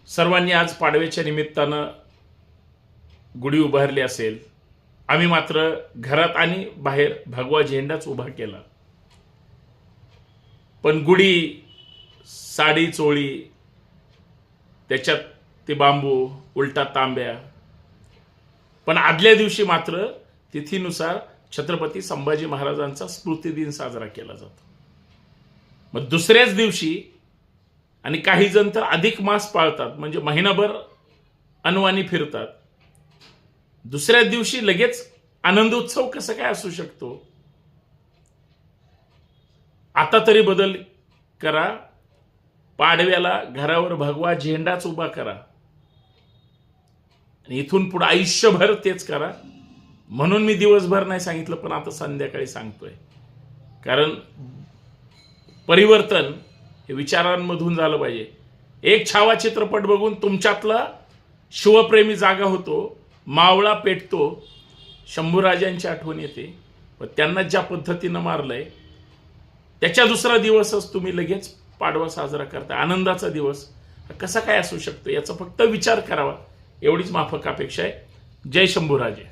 सर्वांनी आज पाडव्याच्या निमित्तानं गुढी उभारली असेल. आम्ही मात्र घरात आणि बाहेर भगवा झेंडाच उभा केला. पण गुढी, साडी चोळी, त्याच्यात ते बांबू, उलटा तांब्या. पण आदल्या दिवशी मात्र तिथीनुसार छत्रपती संभाजी महाराजांचा स्मृती दिन साजरा केला जातो. मग दुसऱ्याच दिवशी, आणि काही जण तर अधिक मास पाळतात, म्हणजे महिनाभर अनवाणी फिरतात, दुसऱ्या दिवशी लगेच आनंदोत्सव कसं काय असू शकतो? आता तरी बदल करा. पाडव्याला घरावर भगवा झेंडाच उभा करा आणि इथून पुढे आयुष्यभर तेच करा. म्हणून मी दिवसभर नाही सांगितलं, पण आता संध्याकाळी सांगतोय. कारण परिवर्तन हे विचारांमधून झालं पाहिजे. एक छावा चित्रपट बघून तुमच्यातला शिवप्रेमी जागा होतो, मावळा पेटतो, शंभूराजांची आठवण येते. व त्यांना ज्या पद्धतीनं मारलंय त्याच्या दुसरा दिवसच तुम्ही लगेच पाडवा साजरा करता. आनंदाचा दिवस कसा काय असू शकतो याचा फक्त विचार करावा, एवढीच माफक अपेक्षा आहे. जय शंभूराजे.